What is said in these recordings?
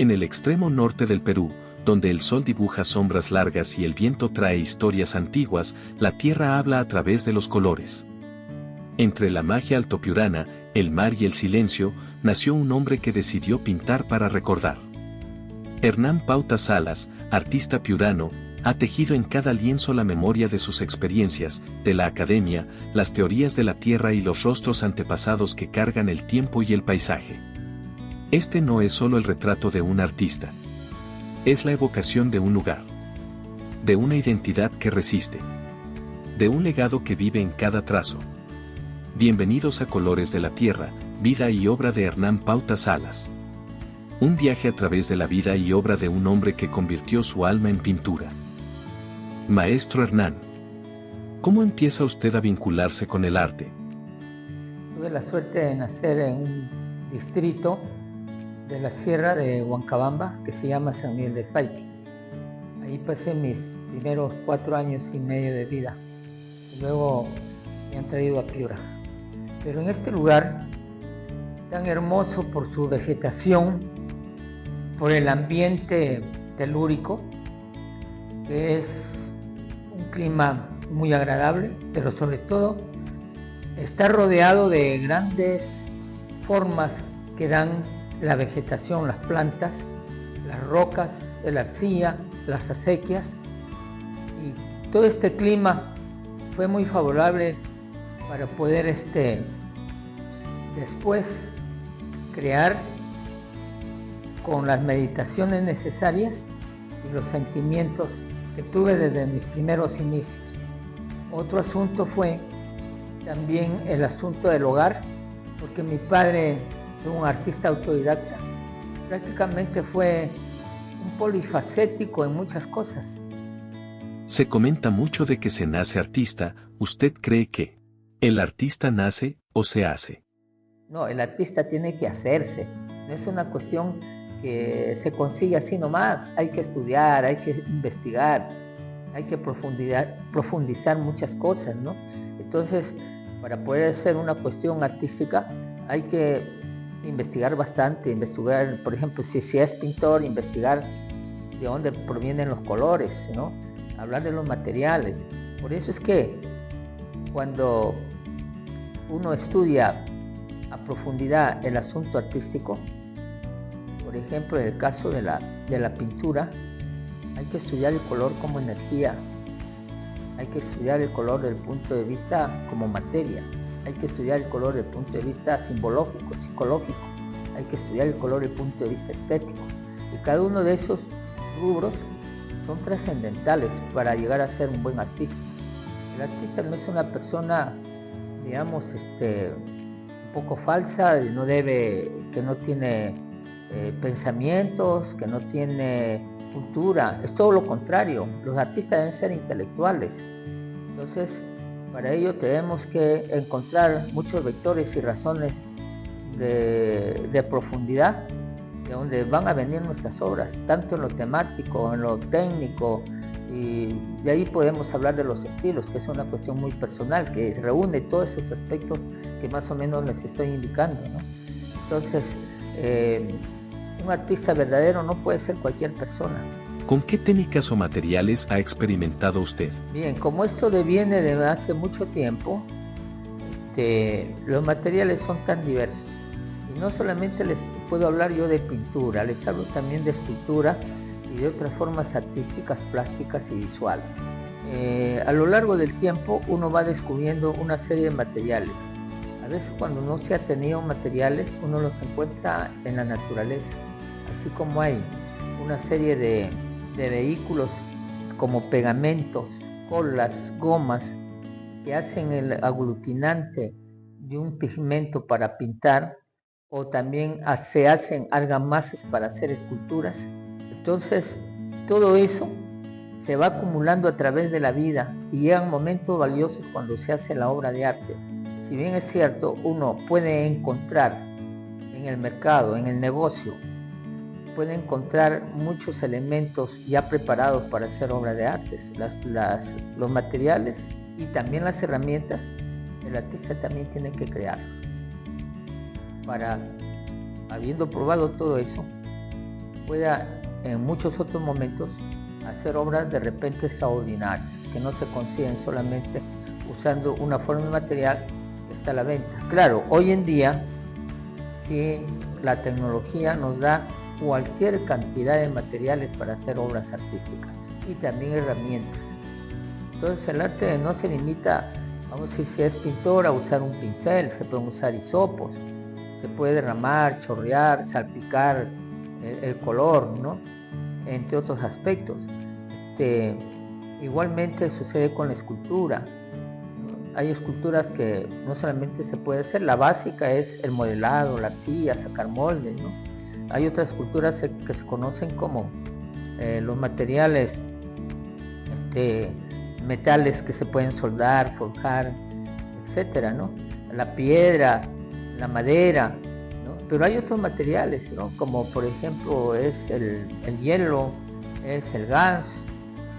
En el extremo norte del Perú, donde el sol dibuja sombras largas y el viento trae historias antiguas, la tierra habla a través de los colores. Entre la magia altopiurana, el mar y el silencio, nació un hombre que decidió pintar para recordar. Hernán Pauta Salas, artista piurano, ha tejido en cada lienzo la memoria de sus experiencias, de la academia, las teorías de la tierra y los rostros antepasados que cargan el tiempo y el paisaje. Este no es solo el retrato de un artista. Es la evocación de un lugar. De una identidad que resiste. De un legado que vive en cada trazo. Bienvenidos a Colores de la Tierra, vida y obra de Hernán Pauta Salas. Un viaje a través de la vida y obra de un hombre que convirtió su alma en pintura. Maestro Hernán, ¿cómo empieza usted a vincularse con el arte? Tuve la suerte de nacer en un distrito de la sierra de Huancabamba que se llama San Miguel de Paique. Ahí pasé mis primeros 4 años y medio de vida. Y luego me han traído a Piura. Pero en este lugar, tan hermoso por su vegetación, por el ambiente telúrico, que es un clima muy agradable, pero sobre todo está rodeado de grandes formas que dan la vegetación, las plantas, las rocas, la arcilla, las acequias, y todo este clima fue muy favorable para poder después crear con las meditaciones necesarias y los sentimientos que tuve desde mis primeros inicios. Otro asunto fue también el asunto del hogar, porque mi padre fue un artista autodidacta, prácticamente fue un polifacético en muchas cosas. Se comenta mucho de que se nace artista. ¿Usted cree que el artista nace o se hace? No, el artista tiene que hacerse, no es una cuestión que se consigue así nomás. Hay que estudiar, hay que investigar, hay que profundizar muchas cosas, ¿no? Entonces, para poder hacer una cuestión artística hay que investigar bastante, investigar, por ejemplo, si es pintor, investigar de dónde provienen los colores, ¿no? Hablar de los materiales. Por eso es que cuando uno estudia a profundidad el asunto artístico, por ejemplo, en el caso de la pintura, hay que estudiar el color como energía, hay que estudiar el color desde el punto de vista como materia, hay que estudiar el color desde el punto de vista simbológico, psicológico, hay que estudiar el color desde el punto de vista estético. Y cada uno de esos rubros son trascendentales para llegar a ser un buen artista. El artista no es una persona, digamos, un poco falsa, que no tiene pensamientos, que no tiene cultura. Es todo lo contrario. Los artistas deben ser intelectuales. Entonces, para ello tenemos que encontrar muchos vectores y razones de profundidad, de donde van a venir nuestras obras, tanto en lo temático, en lo técnico, y de ahí podemos hablar de los estilos, que es una cuestión muy personal, que reúne todos esos aspectos que más o menos les estoy indicando, ¿no? Entonces, un artista verdadero no puede ser cualquier persona. ¿Con qué técnicas o materiales ha experimentado usted? Bien, como esto deviene de hace mucho tiempo, los materiales son tan diversos. Y no solamente les puedo hablar yo de pintura, les hablo también de escultura y de otras formas artísticas, plásticas y visuales. A lo largo del tiempo uno va descubriendo una serie de materiales. A veces cuando no se ha tenido materiales, uno los encuentra en la naturaleza. Así como hay una serie de vehículos como pegamentos, colas, gomas, que hacen el aglutinante de un pigmento para pintar, o también se hacen argamasas para hacer esculturas. Entonces, todo eso se va acumulando a través de la vida y llegan momentos valiosos cuando se hace la obra de arte. Si bien es cierto, uno puede encontrar en el mercado, en el negocio, puede encontrar muchos elementos ya preparados para hacer obra de artes, los materiales y también las herramientas, el artista también tiene que crear. Habiendo probado todo eso, pueda en muchos otros momentos hacer obras de repente extraordinarias, que no se consiguen solamente usando una forma material que está a la venta. Claro, hoy en día sí la tecnología nos da cualquier cantidad de materiales para hacer obras artísticas y también herramientas. Entonces el arte no se limita, vamos a decir, si es pintor, a usar un pincel, se pueden usar hisopos, se puede derramar, chorrear, salpicar el color, ¿no? Entre otros aspectos. Igualmente sucede con la escultura, ¿no? Hay esculturas que no solamente se puede hacer, la básica es el modelado, la arcilla, sacar moldes, ¿no? Hay otras esculturas que se conocen como los materiales, metales que se pueden soldar, forjar, etcétera, ¿no? La piedra, la madera, ¿no? Pero hay otros materiales, ¿no? Como por ejemplo es el hielo, es el gas,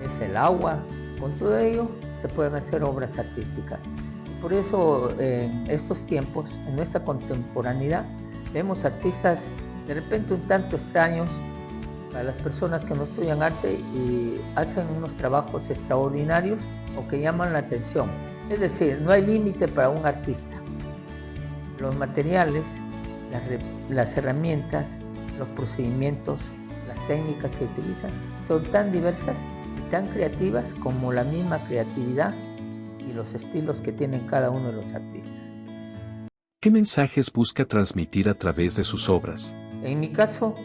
es el agua. Con todo ello se pueden hacer obras artísticas. Y por eso en estos tiempos, en nuestra contemporaneidad, vemos artistas de repente un tanto extraños para las personas que no estudian arte y hacen unos trabajos extraordinarios o que llaman la atención. Es decir, no hay límite para un artista. Los materiales, las herramientas, los procedimientos, las técnicas que utilizan son tan diversas y tan creativas como la misma creatividad y los estilos que tienen cada uno de los artistas. ¿Qué mensajes busca transmitir a través de sus obras? En mi caso,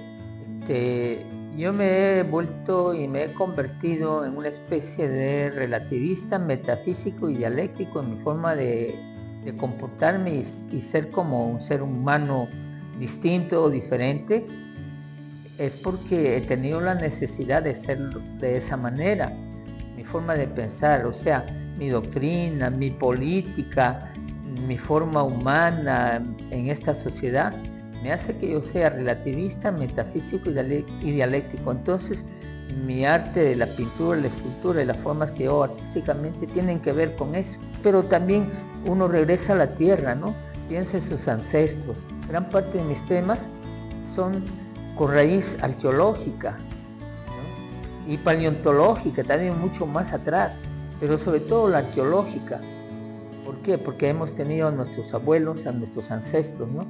yo me he vuelto y me he convertido en una especie de relativista, metafísico y dialéctico en mi forma de comportarme y ser como un ser humano distinto o diferente. Es porque he tenido la necesidad de ser de esa manera, mi forma de pensar, o sea, mi doctrina, mi política, mi forma humana en esta sociedad me hace que yo sea relativista, metafísico y dialéctico. Entonces, mi arte de la pintura, la escultura y las formas que yo artísticamente tienen que ver con eso. Pero también uno regresa a la tierra, ¿no? Piensa en sus ancestros. Gran parte de mis temas son con raíz arqueológica, ¿no? Y paleontológica, también mucho más atrás, pero sobre todo la arqueológica. ¿Por qué? Porque hemos tenido a nuestros abuelos, a nuestros ancestros, ¿no?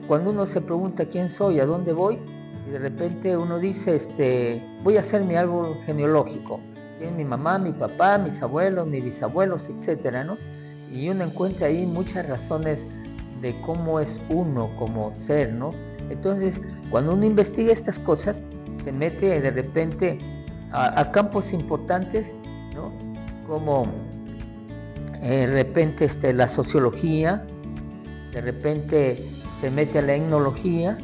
Cuando uno se pregunta quién soy, a dónde voy, y de repente uno dice, voy a hacer mi árbol genealógico. Tiene mi mamá, mi papá, mis abuelos, mis bisabuelos, etcétera, ¿no? Y uno encuentra ahí muchas razones de cómo es uno como ser, ¿no? Entonces, cuando uno investiga estas cosas, se mete de repente a campos importantes, ¿no? Como de repente la sociología, de repente se mete a la etnología,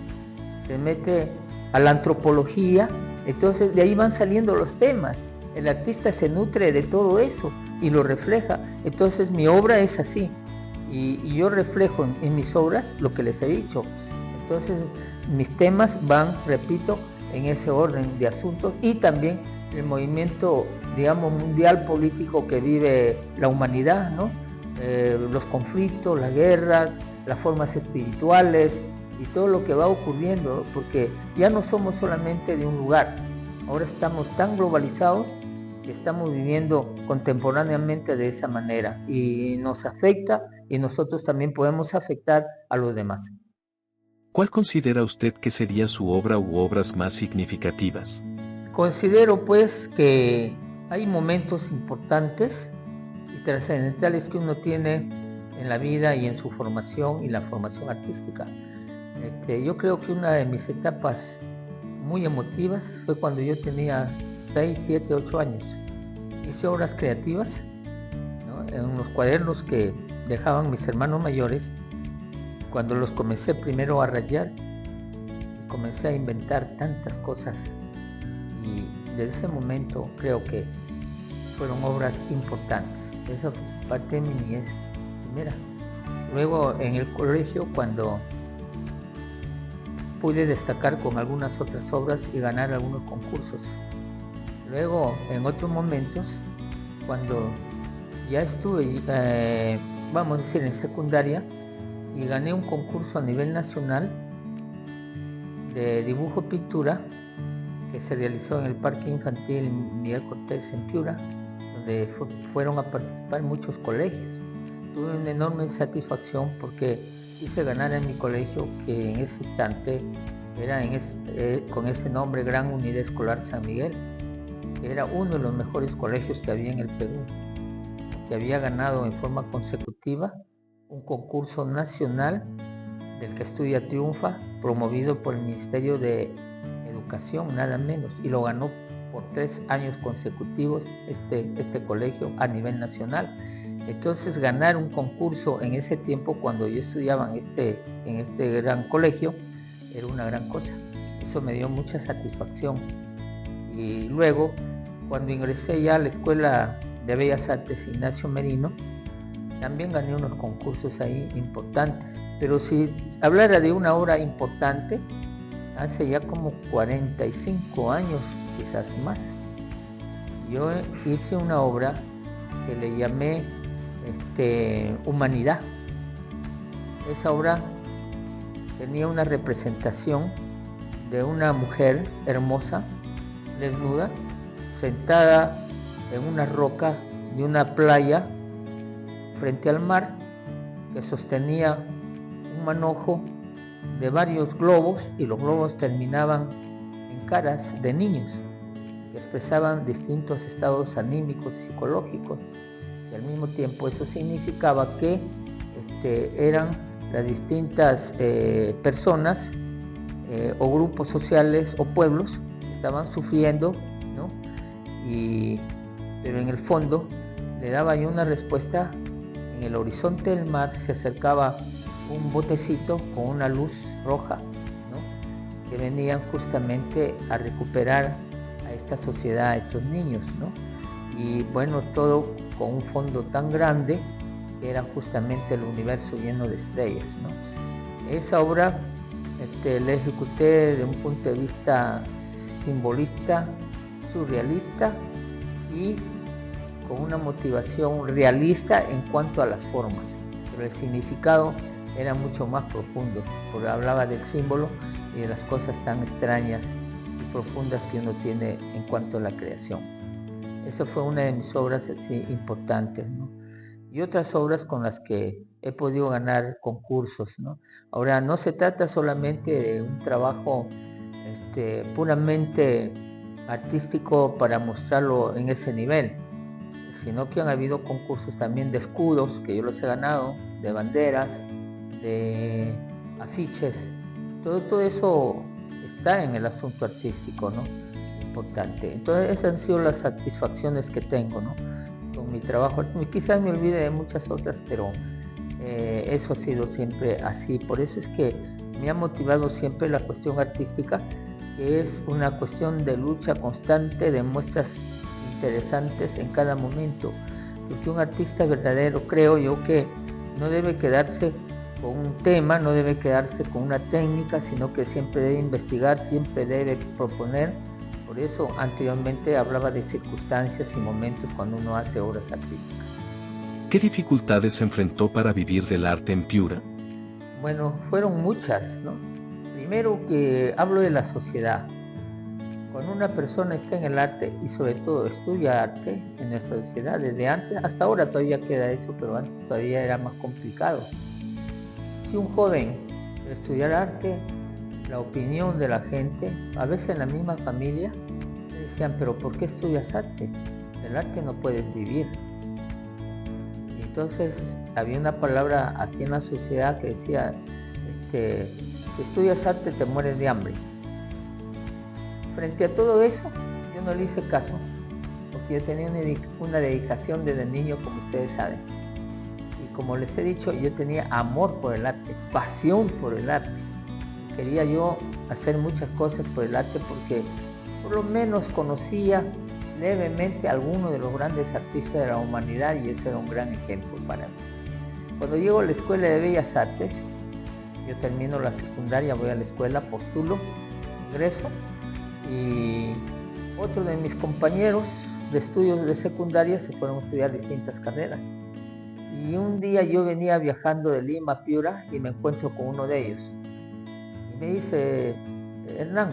se mete a la antropología. Entonces de ahí van saliendo los temas. El artista se nutre de todo eso y lo refleja. Entonces mi obra es así y yo reflejo en mis obras lo que les he dicho. Entonces mis temas van, repito, en ese orden de asuntos y también el movimiento, digamos, mundial político que vive la humanidad, ¿no? Los conflictos, las guerras, las formas espirituales y todo lo que va ocurriendo, porque ya no somos solamente de un lugar, ahora estamos tan globalizados que estamos viviendo contemporáneamente de esa manera y nos afecta y nosotros también podemos afectar a los demás. ¿Cuál considera usted que sería su obra u obras más significativas? Considero pues que hay momentos importantes y trascendentales que uno tiene en la vida y en su formación y la formación artística. Yo creo que una de mis etapas muy emotivas fue cuando yo tenía 6, 7, 8 años. Hice obras creativas, ¿no? En los cuadernos que dejaban mis hermanos mayores. Cuando los comencé primero a rayar, comencé a inventar tantas cosas y desde ese momento creo que fueron obras importantes. Eso fue parte de mi niñez primera. Luego en el colegio, cuando pude destacar con algunas otras obras y ganar algunos concursos. Luego en otros momentos, cuando ya estuve, vamos a decir, en secundaria y gané un concurso a nivel nacional de dibujo pintura que se realizó en el Parque Infantil Miguel Cortés en Piura, donde fueron a participar muchos colegios. Tuve una enorme satisfacción porque hice ganar en mi colegio, que en ese instante era con ese nombre Gran Unidad Escolar San Miguel, que era uno de los mejores colegios que había en el Perú, que había ganado en forma consecutiva un concurso nacional del que estudia triunfa, promovido por el Ministerio de Educación, nada menos, y lo ganó por 3 años consecutivos este colegio a nivel nacional. Entonces, ganar un concurso en ese tiempo, cuando yo estudiaba en este gran colegio, era una gran cosa. Eso me dio mucha satisfacción. Y luego, cuando ingresé ya a la Escuela de Bellas Artes Ignacio Merino, también gané unos concursos ahí importantes. Pero si hablara de una obra importante, hace ya como 45 años, quizás más, yo hice una obra que le llamé Humanidad. Esa obra tenía una representación de una mujer hermosa, desnuda, sentada en una roca de una playa frente al mar, que sostenía un manojo de varios globos, y los globos terminaban en caras de niños que expresaban distintos estados anímicos y psicológicos, y al mismo tiempo eso significaba que eran las distintas personas o grupos sociales o pueblos que estaban sufriendo, ¿no? Pero en el fondo le daba yo una respuesta. En el horizonte del mar se acercaba un botecito con una luz roja, ¿no? Que venían justamente a recuperar a esta sociedad, a estos niños, ¿no? Y bueno, todo con un fondo tan grande que era justamente el universo lleno de estrellas, ¿no? Esa obra la ejecuté desde un punto de vista simbolista, surrealista y con una motivación realista en cuanto a las formas, pero el significado era mucho más profundo, porque hablaba del símbolo y de las cosas tan extrañas y profundas que uno tiene en cuanto a la creación. Esa fue una de mis obras así importantes, ¿no? Y otras obras con las que he podido ganar concursos, ¿no? Ahora, no se trata solamente de un trabajo puramente artístico para mostrarlo en ese nivel, sino que han habido concursos también de escudos, que yo los he ganado, de banderas, de afiches. Todo eso está en el asunto artístico, ¿no? Importante. Entonces, esas han sido las satisfacciones que tengo, ¿no? Con mi trabajo. Quizás me olvide de muchas otras, pero eso ha sido siempre así. Por eso es que me ha motivado siempre la cuestión artística, que es una cuestión de lucha constante, de muestras interesantes en cada momento, porque un artista verdadero, creo yo, que no debe quedarse con un tema, no debe quedarse con una técnica, sino que siempre debe investigar, siempre debe proponer. Por eso anteriormente hablaba de circunstancias y momentos cuando uno hace obras artísticas. ¿Qué dificultades se enfrentó para vivir del arte en Piura? Bueno, fueron muchas, ¿no? Primero, que hablo de la sociedad. Cuando una persona está en el arte y sobre todo estudia arte en nuestra sociedad, desde antes, hasta ahora todavía queda eso, pero antes todavía era más complicado. Si un joven estudiar arte, la opinión de la gente, a veces en la misma familia, decían, pero ¿por qué estudias arte? Del arte no puedes vivir. Y entonces había una palabra aquí en la sociedad que decía, si estudias arte te mueres de hambre. Frente a todo eso, yo no le hice caso, porque yo tenía una dedicación desde niño, como ustedes saben. Y como les he dicho, yo tenía amor por el arte, pasión por el arte. Quería yo hacer muchas cosas por el arte porque por lo menos conocía levemente a algunos de los grandes artistas de la humanidad, y eso era un gran ejemplo para mí. Cuando llego a la Escuela de Bellas Artes, yo termino la secundaria, voy a la escuela, postulo, ingreso, y otros de mis compañeros de estudios de secundaria se fueron a estudiar distintas carreras. Y un día yo venía viajando de Lima a Piura y me encuentro con uno de ellos. Y me dice, Hernán,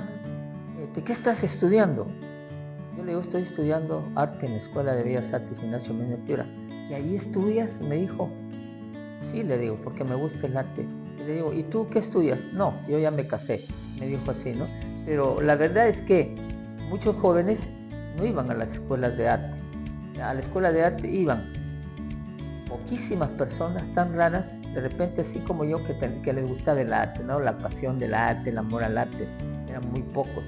¿qué estás estudiando? Yo le digo, estoy estudiando arte en la Escuela de Bellas Artes Ignacio Menor Piura. ¿Y ahí estudias? Me dijo. Sí, le digo, porque me gusta el arte. Y le digo, ¿y tú qué estudias? No, yo ya me casé, me dijo así, ¿no? Pero la verdad es que muchos jóvenes no iban a las escuelas de arte. A la escuela de arte iban poquísimas personas tan raras, de repente así como yo, que les gustaba el arte, ¿no? La pasión del arte, el amor al arte, eran muy pocos.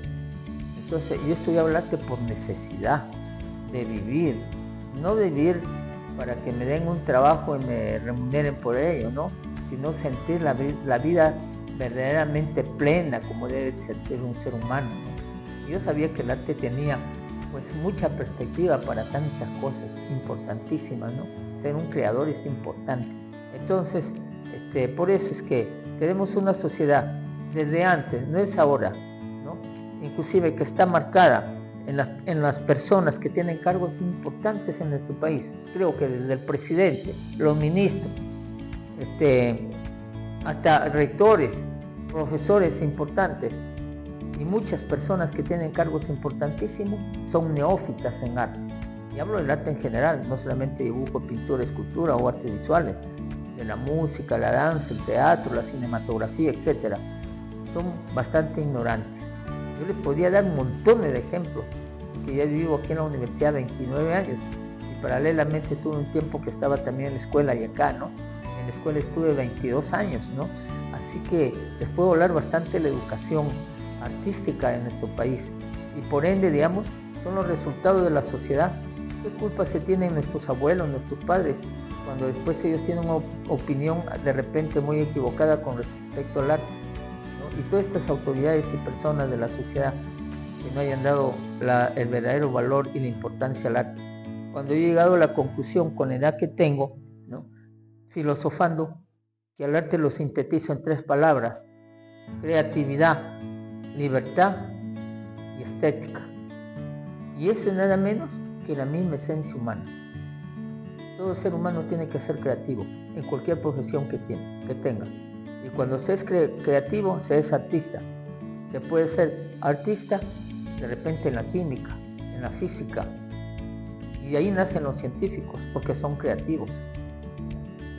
Entonces yo estudiaba el arte por necesidad de vivir, no vivir para que me den un trabajo y me remuneren por ello, ¿no? Sino sentir la vida verdaderamente plena como debe sentir un ser humano, ¿no? Yo sabía que el arte tenía pues mucha perspectiva para tantas cosas importantísimas, ¿no? Ser un creador es importante. Entonces, por eso es que tenemos una sociedad desde antes, no es ahora, ¿no? Inclusive que está marcada en las personas que tienen cargos importantes en nuestro país. Creo que desde el presidente, los ministros, hasta rectores, profesores importantes y muchas personas que tienen cargos importantísimos son neófitas en arte. Y hablo del arte en general, no solamente dibujo, pintura, escultura o artes visuales, de la música, la danza, el teatro, la cinematografía, etc. Son bastante ignorantes. Yo les podría dar montones de ejemplos, porque ya vivo aquí en la universidad 29 años y paralelamente tuve un tiempo que estaba también en la escuela y acá, ¿no? En la escuela estuve 22 años, ¿no? Así que les puedo hablar bastante de la educación artística en nuestro país y por ende, digamos, son los resultados de la sociedad. ¿Qué culpa se tienen nuestros abuelos, nuestros padres, cuando después ellos tienen una opinión de repente muy equivocada con respecto al arte, ¿no? Y todas estas autoridades y personas de la sociedad que no hayan dado el verdadero valor y la importancia al arte. Cuando yo he llegado a la conclusión con la edad que tengo, ¿no? Filosofando, que al arte lo sintetizo en 3 palabras: creatividad, libertad y estética. Y eso es nada menos que la misma esencia humana. Todo ser humano tiene que ser creativo en cualquier profesión que tenga. Y cuando se es creativo, se es artista. Se puede ser artista de repente en la química, en la física. Y de ahí nacen los científicos, porque son creativos.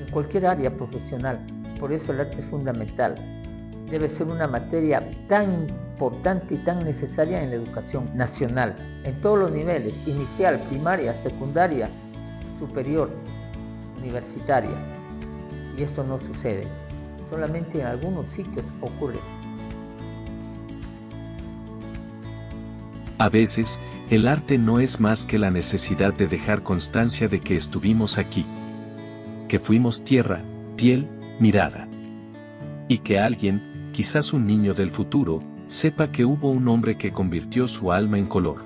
En cualquier área profesional. Por eso el arte es fundamental. Debe ser una materia tan importante y tan necesaria en la educación nacional, en todos los niveles: inicial, primaria, secundaria, superior, universitaria. Y esto no sucede. Solamente en algunos sitios ocurre. A veces, el arte no es más que la necesidad de dejar constancia de que estuvimos aquí, que fuimos tierra, piel, mirada. Y que alguien, quizás un niño del futuro, sepa que hubo un hombre que convirtió su alma en color.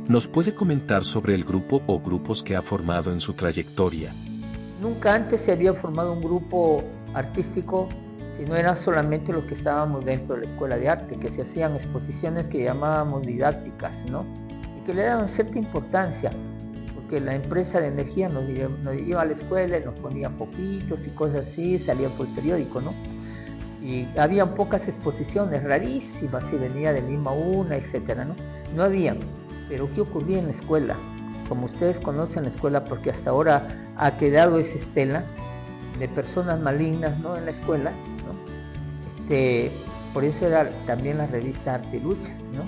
¿Nos puede comentar sobre el grupo o grupos que ha formado en su trayectoria? Nunca antes se había formado un grupo artístico, sino era solamente los que estábamos dentro de la escuela de arte, que se hacían exposiciones que llamábamos didácticas, ¿no? Y que le daban cierta importancia, porque la empresa de energía nos iba a la escuela y nos ponía poquitos y cosas así, salía por el periódico, ¿no? Y habían pocas exposiciones, rarísimas, si venía de Lima una, etcétera, ¿no? No habían. Pero ¿qué ocurría en la escuela? Como ustedes conocen la escuela, porque hasta ahora ha quedado esa estela de personas malignas, ¿no? En la escuela, ¿no? Por eso era también la revista Arte y Lucha, ¿no?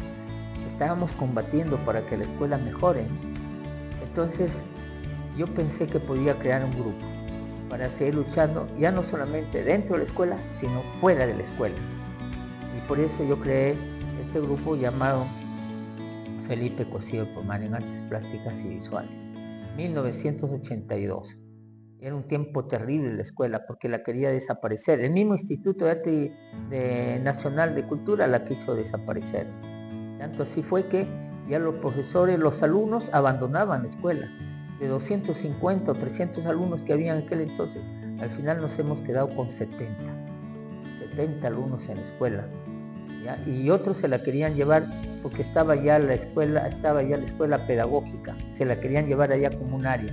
Estábamos combatiendo para que la escuela mejore, ¿no? Entonces yo pensé que podía crear un grupo para seguir luchando, ya no solamente dentro de la escuela, sino fuera de la escuela. Y por eso yo creé este grupo llamado Felipe Cosío Pomar en Artes Plásticas y Visuales. 1982. Era un tiempo terrible en la escuela porque la quería desaparecer. El mismo Instituto de Arte Nacional de Cultura la quiso desaparecer. Tanto así fue que ya los profesores, los alumnos abandonaban la escuela. De 250 o 300 alumnos que había en aquel entonces, al final nos hemos quedado con 70 alumnos en la escuela, ¿ya? Y otros se la querían llevar porque estaba ya la escuela pedagógica, se la querían llevar allá como un área.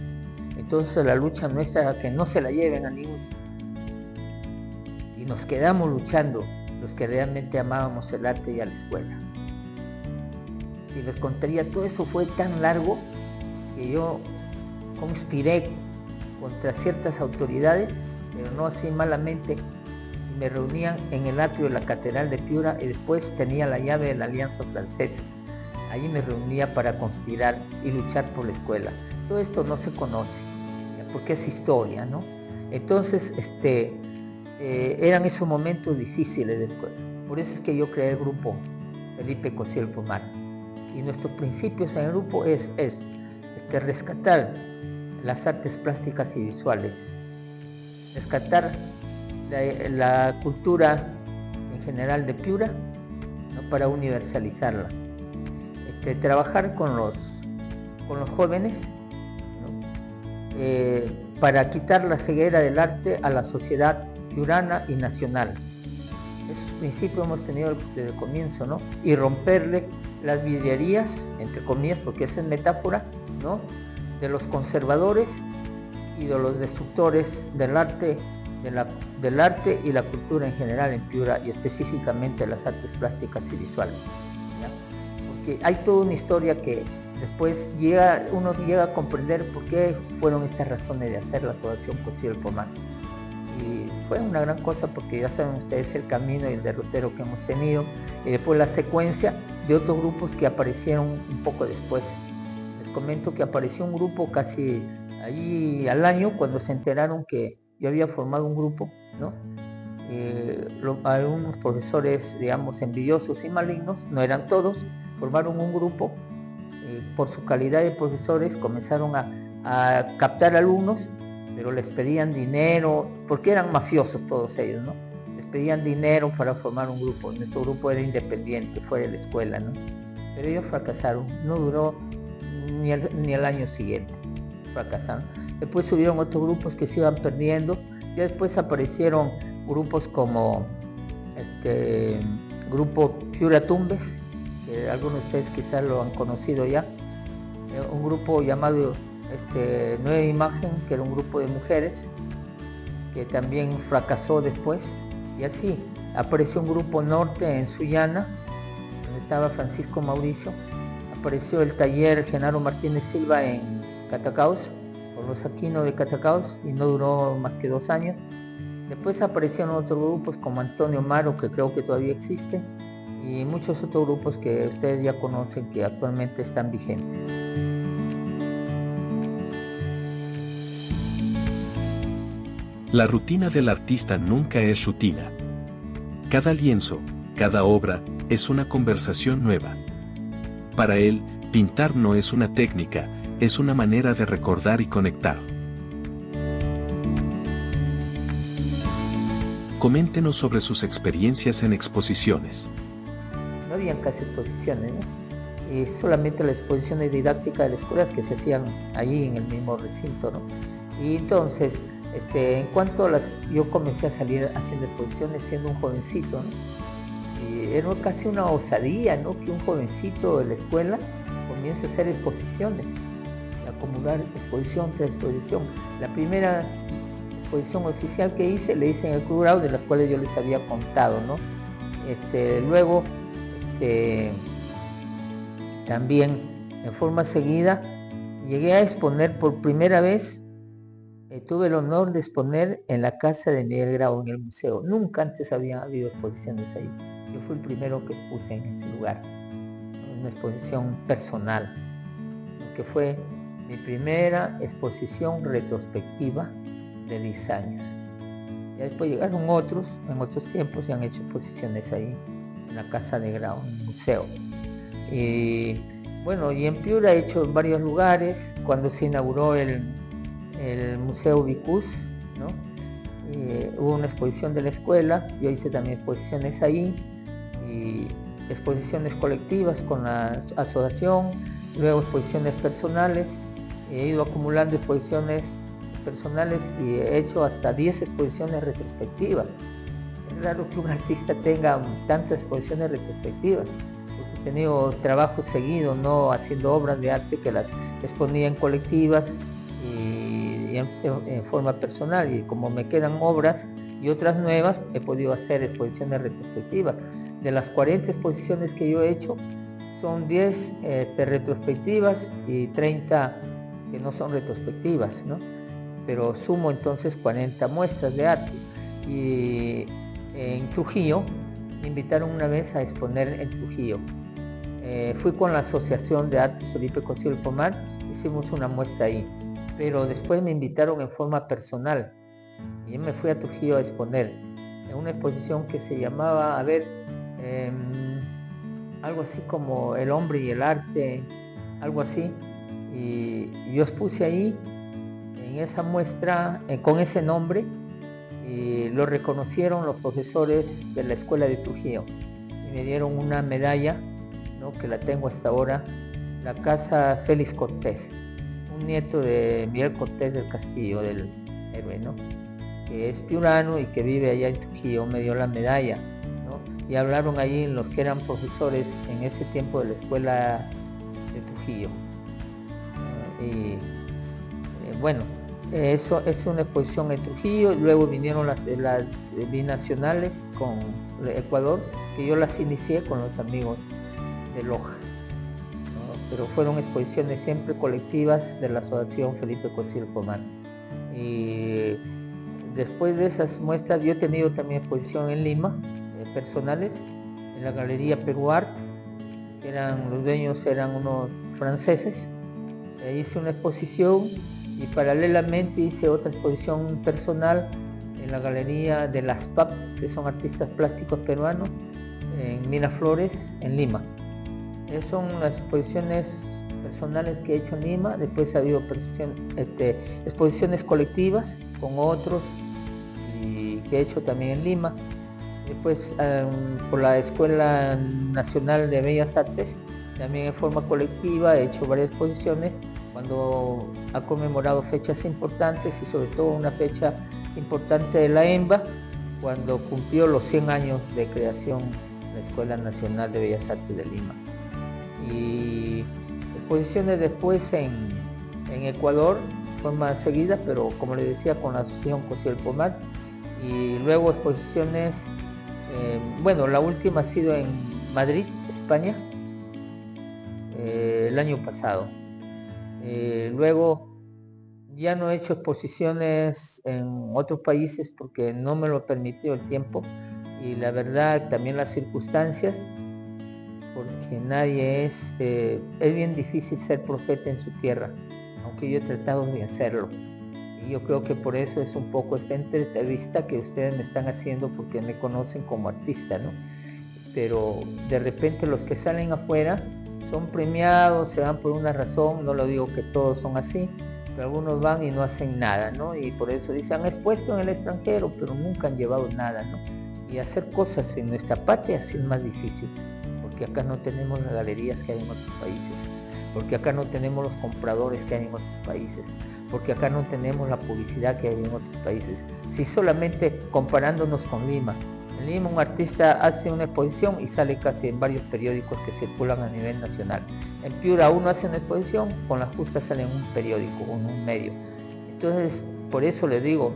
Entonces la lucha nuestra era que no se la lleven a ningún. Y y nos quedamos luchando los que realmente amábamos el arte y a la escuela. Si les contaría, todo eso fue tan largo que yo conspiré contra ciertas autoridades, pero no así malamente. Me reunían en el atrio de la Catedral de Piura y después tenía la llave de la Alianza Francesa. Allí me reunía para conspirar y luchar por la escuela. Todo esto no se conoce, porque es historia, ¿no? Entonces, eran esos momentos difíciles de escuela. Por eso es que yo creé el grupo Felipe Cociel Pomar. Y nuestros principios en el grupo es rescatar las artes plásticas y visuales, rescatar la cultura en general de Piura, ¿no? Para universalizarla, trabajar con los jóvenes, ¿no? Para quitar la ceguera del arte a la sociedad piurana y nacional. Esos principios hemos tenido desde el comienzo, ¿no? Y romperle las vidrierías, entre comillas, porque esa es metáfora, ¿no? De los conservadores y de los destructores del arte, del arte y la cultura en general en Piura, y específicamente las artes plásticas y visuales, ¿ya? Porque hay toda una historia que después uno llega a comprender por qué fueron estas razones de hacer la Asociación Cociel Pomar. Y fue una gran cosa porque ya saben ustedes el camino y el derrotero que hemos tenido, y después la secuencia de otros grupos que aparecieron un poco después. Les comento que apareció un grupo casi ahí al año, cuando se enteraron que yo había formado un grupo, ¿no? Algunos profesores, digamos, envidiosos y malignos, no eran todos, formaron un grupo, por su calidad de profesores comenzaron a captar alumnos, pero les pedían dinero, porque eran mafiosos todos ellos, ¿no? Les pedían dinero para formar un grupo. Nuestro grupo era independiente, fuera de la escuela, ¿no? Pero ellos fracasaron, no duró ni el año siguiente, fracasaron. Después subieron otros grupos que se iban perdiendo, y después aparecieron grupos como grupo Piura Tumbes, que algunos de ustedes quizás lo han conocido ya, un grupo llamado Nueva Imagen, que era un grupo de mujeres, que también fracasó después, y así apareció un grupo Norte en Sullana, donde estaba Francisco Mauricio, apareció el taller Genaro Martínez Silva en Catacaos, por los Aquino de Catacaos, y no duró más que 2 años. Después aparecieron otros grupos como Antonio Maro, que creo que todavía existe, y muchos otros grupos que ustedes ya conocen que actualmente están vigentes. La rutina del artista nunca es rutina. Cada lienzo, cada obra, es una conversación nueva. Para él, pintar no es una técnica, es una manera de recordar y conectar. Coméntenos sobre sus experiencias en exposiciones. No habían casi exposiciones, ¿no? Y solamente las exposiciones didácticas de las escuelas que se hacían allí en el mismo recinto, ¿no? Y entonces, en cuanto a yo comencé a salir haciendo exposiciones siendo un jovencito, ¿no? Y era casi una osadía, ¿no? Que un jovencito de la escuela comience a hacer exposiciones, a acumular exposición tras exposición. La primera exposición oficial que hice, le hice en el Club Grau, de las cuales yo les había contado, ¿no? Luego, también en forma seguida, llegué a exponer por primera vez. Tuve el honor de exponer en la casa de Miguel Grau, en el museo. Nunca antes había habido exposiciones ahí. Yo fui el primero que expuse en ese lugar, una exposición personal, que fue mi primera exposición retrospectiva de 10 años. Ya después llegaron otros, en otros tiempos, y han hecho exposiciones ahí, en la casa de Grau, en el museo. Y bueno, y en Piura he hecho en varios lugares, cuando se inauguró el Museo Vicus, ¿no? Hubo una exposición de la escuela, yo hice también exposiciones ahí, y exposiciones colectivas con la asociación, luego exposiciones personales. He ido acumulando exposiciones personales y he hecho hasta 10 exposiciones retrospectivas. Es raro que un artista tenga tantas exposiciones retrospectivas, porque he tenido trabajo seguido, no haciendo obras de arte que las exponía en colectivas y en forma personal, y como me quedan obras y otras nuevas he podido hacer exposiciones retrospectivas. De las 40 exposiciones que yo he hecho, son 10 retrospectivas y 30 que no son retrospectivas, ¿no? Pero sumo entonces 40 muestras de arte. Y en Trujillo, me invitaron una vez a exponer en Trujillo. Fui con la Asociación de Arte Felipe Cosío del Pomar, hicimos una muestra ahí, pero después me invitaron en forma personal y yo me fui a Trujillo a exponer en una exposición que se llamaba, algo así como El hombre y el arte, algo así, y yo expuse ahí en esa muestra con ese nombre y lo reconocieron los profesores de la escuela de Trujillo y me dieron una medalla, ¿no?, que la tengo hasta ahora, la Casa Félix Cortés, un nieto de Miguel Cortés del Castillo, del héroe, ¿no?, que es piurano y que vive allá en Trujillo. Me dio la medalla, ¿no? Y hablaron allí los que eran profesores en ese tiempo de la escuela de Trujillo. Bueno, eso es una exposición en Trujillo. Luego vinieron las binacionales con Ecuador, que yo las inicié con los amigos de Loja, ¿no? Pero fueron exposiciones siempre colectivas de la Asociación Felipe Cosío del Pomar. Y después de esas muestras yo he tenido también exposición en Lima, personales, en la Galería Perú Art, que los dueños eran unos franceses. Hice una exposición y paralelamente hice otra exposición personal en la Galería de las PAP, que son artistas plásticos peruanos, en Miraflores, en Lima. Esas son las exposiciones personales que he hecho en Lima. Después ha habido exposiciones colectivas con otros y que he hecho también en Lima. Después por la Escuela Nacional de Bellas Artes, también en forma colectiva he hecho varias exposiciones cuando ha conmemorado fechas importantes y sobre todo una fecha importante de la EMBA, cuando cumplió los 100 años de creación la Escuela Nacional de Bellas Artes de Lima. Y exposiciones después en Ecuador, de forma seguida, pero como les decía, con la Asociación Cosío del Pomar, y luego exposiciones, la última ha sido en Madrid, España, el año pasado. Luego ya no he hecho exposiciones en otros países porque no me lo permitió el tiempo y la verdad también las circunstancias, porque nadie es bien difícil ser profeta en su tierra, aunque yo he tratado de hacerlo. Y yo creo que por eso es un poco esta entrevista que ustedes me están haciendo, porque me conocen como artista, ¿no? Pero de repente los que salen afuera son premiados, se van por una razón, no lo digo que todos son así, pero algunos van y no hacen nada, ¿no? Y por eso dicen, han expuesto en el extranjero, pero nunca han llevado nada, ¿no? Y hacer cosas en nuestra patria sí es más difícil, porque acá no tenemos las galerías que hay en otros países, porque acá no tenemos los compradores que hay en otros países, porque acá no tenemos la publicidad que hay en otros países. Si solamente comparándonos con Lima, en Lima un artista hace una exposición y sale casi en varios periódicos que circulan a nivel nacional. En Piura uno hace una exposición, con la justa sale en un periódico o en un medio. Entonces, por eso le digo,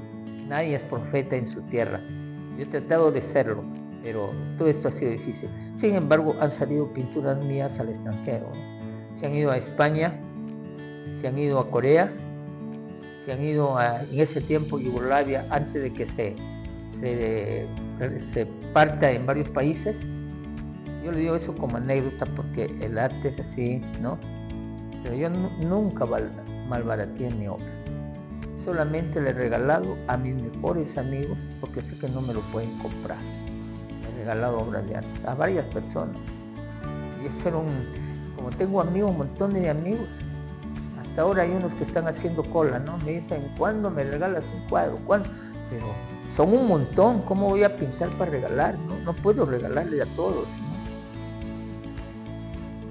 nadie es profeta en su tierra. Yo he tratado de serlo, pero todo esto ha sido difícil. Sin embargo, han salido pinturas mías al extranjero, ¿no? Se han ido a España, se han ido a Corea, se han ido en ese tiempo Yugoslavia, antes de que se parta en varios países. Yo le digo eso como anécdota porque el arte es así, ¿no? Pero yo nunca malbaraté mi obra. Solamente le he regalado a mis mejores amigos, porque sé que no me lo pueden comprar. Le he regalado obras de arte a varias personas. Y ese era como tengo amigos, un montón de amigos. Hasta ahora hay unos que están haciendo cola, ¿no? Me dicen, ¿cuándo me regalas un cuadro? ¿Cuándo? Pero son un montón, ¿cómo voy a pintar para regalar? No puedo regalarle a todos, ¿no?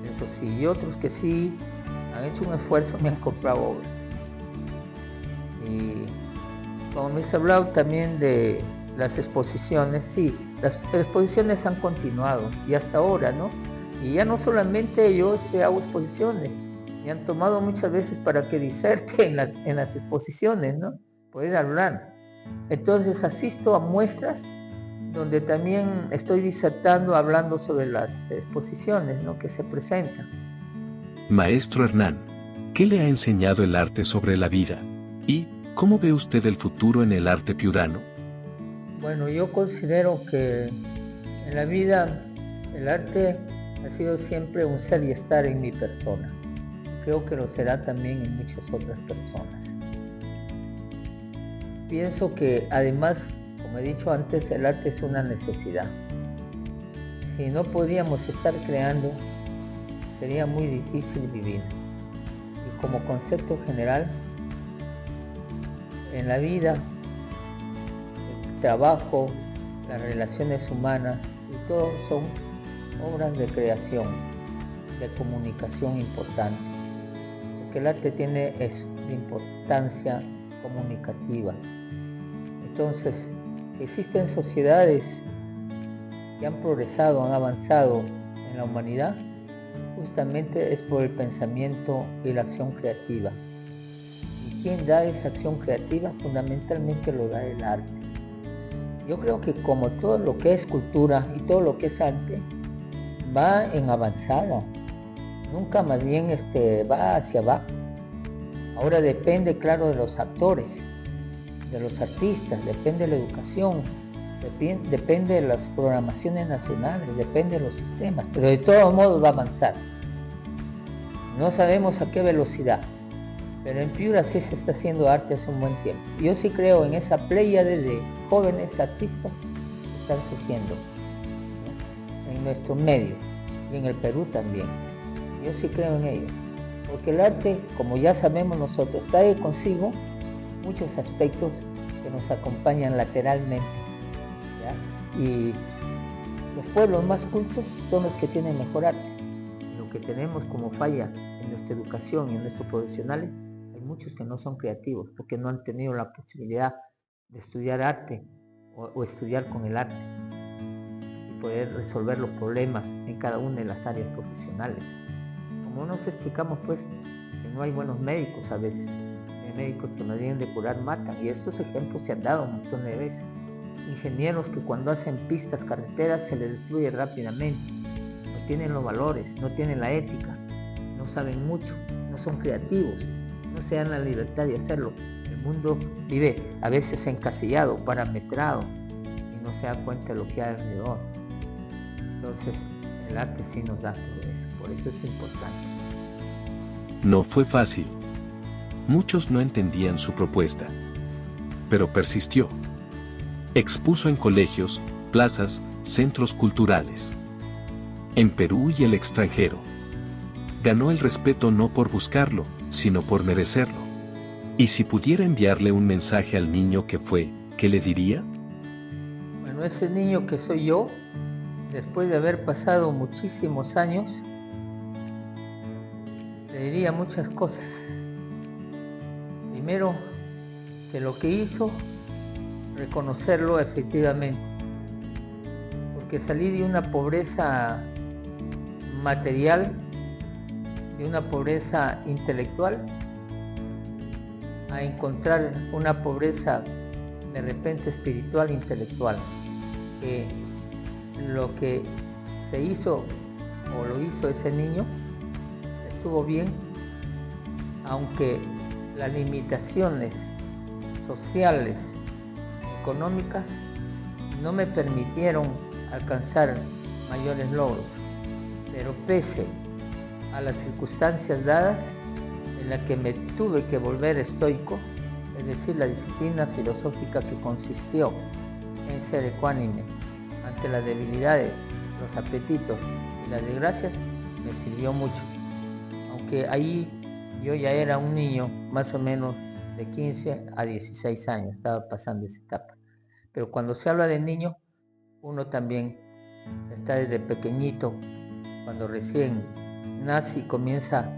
Eso sí, y otros que sí han hecho un esfuerzo me han comprado obras. Y como me has hablado también de las exposiciones, sí, las exposiciones han continuado y hasta ahora, ¿no? Y ya no solamente yo hago exposiciones, me han tomado muchas veces para que diserte en las exposiciones, ¿no? Poder hablar. Entonces asisto a muestras donde también estoy disertando, hablando sobre las exposiciones, ¿no?, que se presentan. Maestro Hernán, ¿qué le ha enseñado el arte sobre la vida? ¿Y cómo ve usted el futuro en el arte piurano? Bueno, yo considero que en la vida el arte ha sido siempre un ser y estar en mi persona. Creo que lo será también en muchas otras personas. Pienso que además, como he dicho antes, el arte es una necesidad. Si no podíamos estar creando, sería muy difícil vivir. Y como concepto general, en la vida, el trabajo, las relaciones humanas y todo son obras de creación, de comunicación importante. Porque el arte tiene eso, de importancia comunicativa. Entonces, si existen sociedades que han progresado, han avanzado en la humanidad, justamente es por el pensamiento y la acción creativa. ¿Y quién da esa acción creativa? Fundamentalmente lo da el arte. Yo creo que como todo lo que es cultura y todo lo que es arte, va en avanzada, nunca más bien va hacia abajo. Ahora depende, claro, de los actores, de los artistas, depende de la educación, depende de las programaciones nacionales, depende de los sistemas, pero de todos modos va a avanzar. No sabemos a qué velocidad, pero en Piura sí se está haciendo arte hace un buen tiempo. Yo sí creo en esa pléyade de jóvenes artistas que están surgiendo, ¿no?, en nuestro medio y en el Perú también. Yo sí creo en ello, porque el arte, como ya sabemos nosotros, trae consigo muchos aspectos que nos acompañan lateralmente, ¿ya? Y los pueblos más cultos son los que tienen mejor arte. Lo que tenemos como falla en nuestra educación y en nuestros profesionales, hay muchos que no son creativos porque no han tenido la posibilidad de estudiar arte o estudiar con el arte y poder resolver los problemas en cada una de las áreas profesionales. Como nos explicamos, pues, que no hay buenos médicos a veces. Hay médicos que más bien de curar matan, y estos ejemplos se han dado un montón de veces. Ingenieros que cuando hacen pistas, carreteras, se les destruye rápidamente. No tienen los valores, no tienen la ética, no saben mucho, no son creativos, no se dan la libertad de hacerlo. El mundo vive a veces encasillado, parametrado, y no se da cuenta de lo que hay alrededor. Entonces, el arte sí nos da todo eso, por eso es importante. No fue fácil. Muchos no entendían su propuesta, pero persistió. Expuso en colegios, plazas, centros culturales, en Perú y el extranjero. Ganó el respeto no por buscarlo, sino por merecerlo. Y si pudiera enviarle un mensaje al niño que fue, ¿qué le diría? Bueno, ese niño que soy yo, después de haber pasado muchísimos años, le diría muchas cosas. Primero, que lo que hizo, reconocerlo efectivamente, porque salí de una pobreza material, de una pobreza intelectual, a encontrar una pobreza de repente espiritual e intelectual, que lo que se hizo o lo hizo ese niño estuvo bien, aunque las limitaciones sociales, económicas, no me permitieron alcanzar mayores logros, pero pese a las circunstancias dadas, en la que me tuve que volver estoico, es decir, la disciplina filosófica que consistió en ser ecuánime ante las debilidades, los apetitos y las desgracias, me sirvió mucho. Aunque ahí yo ya era un niño más o menos de 15 a 16 años, estaba pasando esa etapa. Pero cuando se habla de niño, uno también está desde pequeñito, cuando recién nace y comienza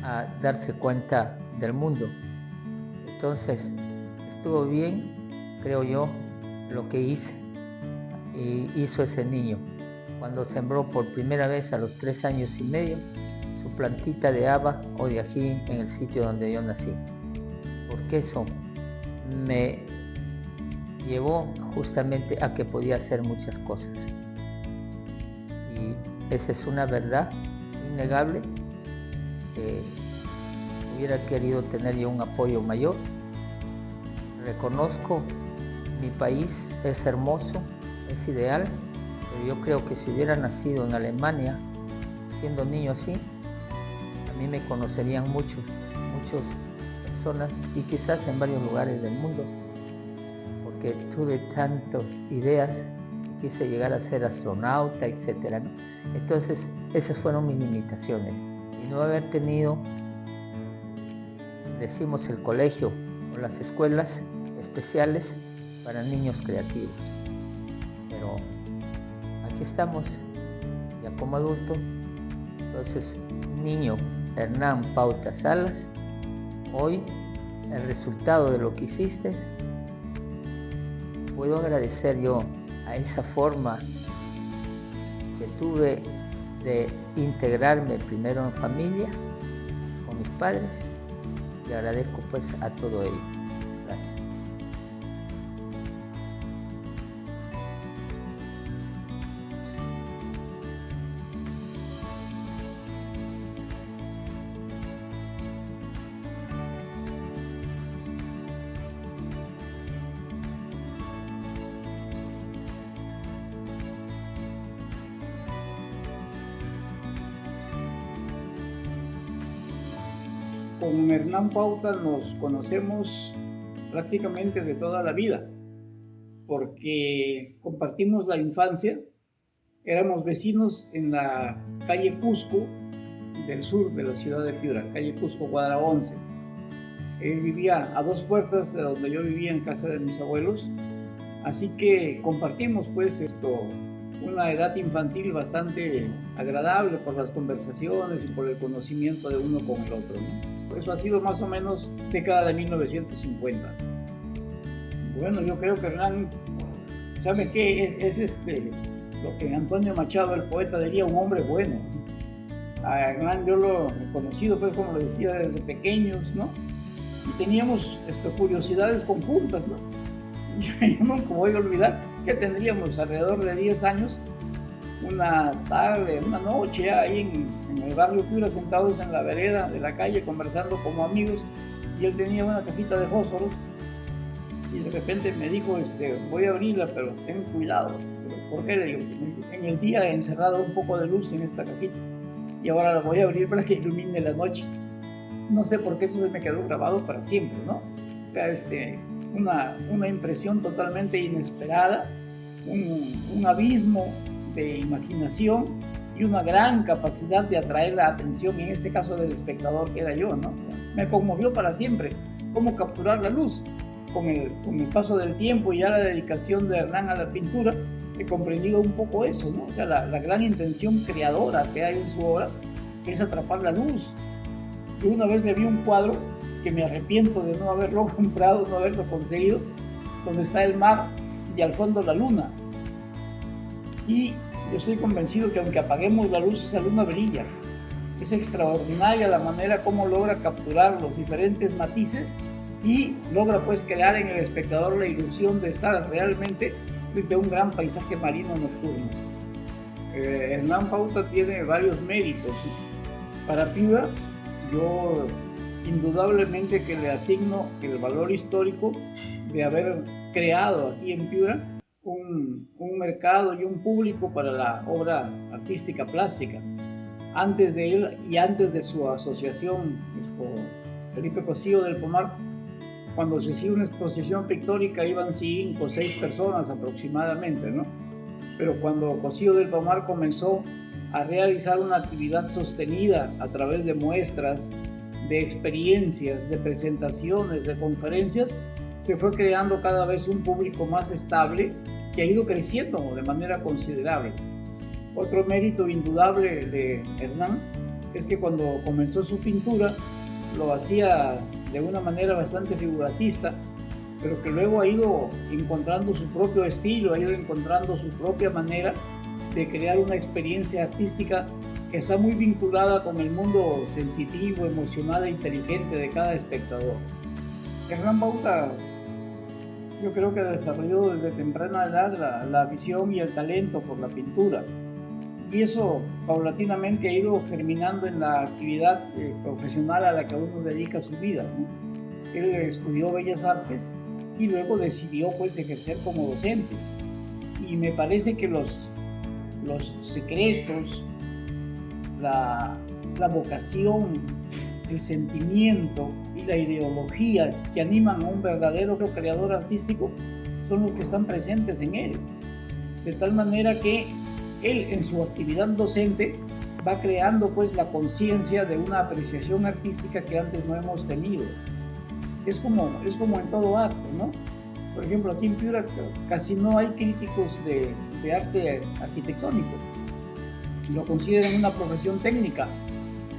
a darse cuenta del mundo. Entonces, estuvo bien, creo yo, lo que hizo ese niño cuando sembró por primera vez a los 3 años y medio su plantita de haba o de ají en el sitio donde yo nací, porque eso me llevó justamente a que podía hacer muchas cosas. Y esa es una verdad innegable, que hubiera querido tener yo un apoyo mayor. Reconozco, mi país es hermoso, es ideal, pero yo creo que si hubiera nacido en Alemania, siendo niño así, a mí me conocerían muchas personas y quizás en varios lugares del mundo, porque tuve tantas ideas, quise llegar a ser astronauta, etcétera, ¿no? Entonces, esas fueron mis limitaciones. Y no haber tenido, decimos, el colegio o las escuelas especiales para niños creativos. Pero aquí estamos, ya como adulto. Entonces, niño Hernán Pauta Salas, hoy el resultado de lo que hiciste, puedo agradecer yo a esa forma que tuve de integrarme primero en familia, con mis padres, y agradezco pues a todo ello. Gracias. Con Hernán Pauta nos conocemos prácticamente de toda la vida, porque compartimos la infancia, éramos vecinos en la calle Cusco del sur de la ciudad de Piura, calle Cusco, cuadra 11. Él vivía a 2 puertas de donde yo vivía en casa de mis abuelos, así que compartimos pues una edad infantil bastante agradable por las conversaciones y por el conocimiento de uno con el otro, ¿no? Eso ha sido más o menos década de 1950. Bueno, yo creo que Hernán, ¿sabe qué? Es lo que Antonio Machado, el poeta, diría, un hombre bueno. A Hernán yo lo he conocido, pues, como lo decía, desde pequeños, ¿no? Y teníamos curiosidades conjuntas, ¿no? Yo nunca voy a olvidar que tendríamos alrededor de 10 años, una tarde, una noche ahí en el barrio Piura, sentados en la vereda de la calle conversando como amigos, y él tenía una cajita de fósforos y de repente me dijo, voy a abrirla, pero ten cuidado. Pero, ¿por qué? Le digo, en el día he encerrado un poco de luz en esta cajita y ahora la voy a abrir para que ilumine la noche. No sé por qué eso se me quedó grabado para siempre, ¿no? O sea, una impresión totalmente inesperada, un abismo de imaginación y una gran capacidad de atraer la atención, en este caso del espectador, que era yo, ¿no? Me conmovió para siempre cómo capturar la luz. Con el paso del tiempo y ya la dedicación de Hernán a la pintura, he comprendido un poco eso, ¿no? O sea, la gran intención creadora que hay en su obra, que es atrapar la luz. Yo una vez le vi un cuadro que me arrepiento de no haberlo comprado, no haberlo conseguido, donde está el mar y al fondo la luna. Y yo estoy convencido que aunque apaguemos la luz, esa luna brilla. Es extraordinaria la manera como logra capturar los diferentes matices y logra pues crear en el espectador la ilusión de estar realmente frente a un gran paisaje marino nocturno. Hernán Pauta tiene varios méritos. Para Piura, yo indudablemente que le asigno el valor histórico de haber creado aquí en Piura un mercado y un público para la obra artística plástica. Antes de él y antes de su asociación Felipe Cosío del Pomar, cuando se hacía una exposición pictórica iban 5 o 6 personas aproximadamente, ¿no? Pero cuando Cosío del Pomar comenzó a realizar una actividad sostenida a través de muestras, de experiencias, de presentaciones, de conferencias, se fue creando cada vez un público más estable que ha ido creciendo de manera considerable. Otro mérito indudable de Hernán es que cuando comenzó su pintura lo hacía de una manera bastante figuratista, pero que luego ha ido encontrando su propio estilo, ha ido encontrando su propia manera de crear una experiencia artística que está muy vinculada con el mundo sensitivo, emocional e inteligente de cada espectador. Hernán Pauta Yo creo que desarrolló desde temprana edad la afición y el talento por la pintura. Y eso paulatinamente ha ido germinando en la actividad profesional a la que uno dedica su vida, ¿no? Él estudió Bellas Artes y luego decidió pues ejercer como docente. Y me parece que los secretos, la vocación, el sentimiento y la ideología que animan a un verdadero creador artístico son los que están presentes en él. De tal manera que él en su actividad docente va creando pues la conciencia de una apreciación artística que antes no hemos tenido. Es como en todo arte, ¿no? Por ejemplo, aquí en Piura casi no hay críticos de arte arquitectónico. Lo consideran una profesión técnica,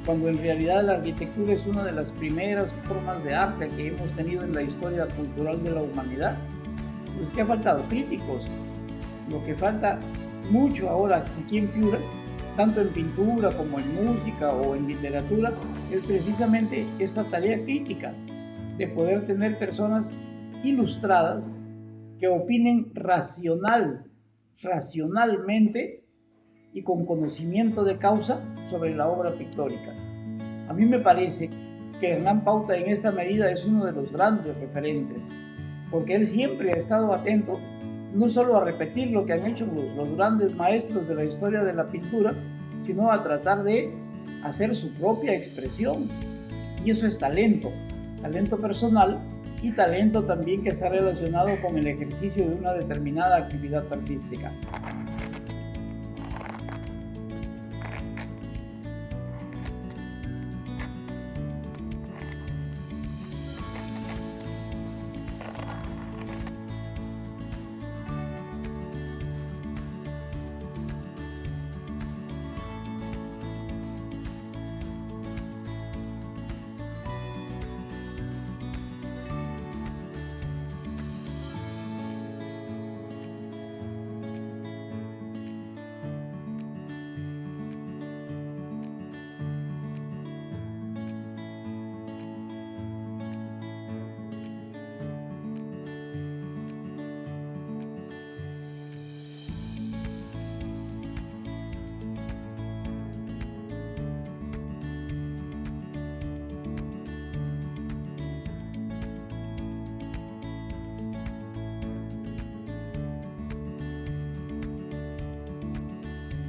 cuando en realidad la arquitectura es una de las primeras formas de arte que hemos tenido en la historia cultural de la humanidad. Pues que ha faltado críticos. Lo que falta mucho ahora aquí en Piura, tanto en pintura como en música o en literatura, es precisamente esta tarea crítica de poder tener personas ilustradas que opinen racionalmente y con conocimiento de causa sobre la obra pictórica. A mí me parece que Hernán Pauta en esta medida es uno de los grandes referentes, porque él siempre ha estado atento no solo a repetir lo que han hecho los grandes maestros de la historia de la pintura, sino a tratar de hacer su propia expresión. Y eso es talento personal y talento también que está relacionado con el ejercicio de una determinada actividad artística.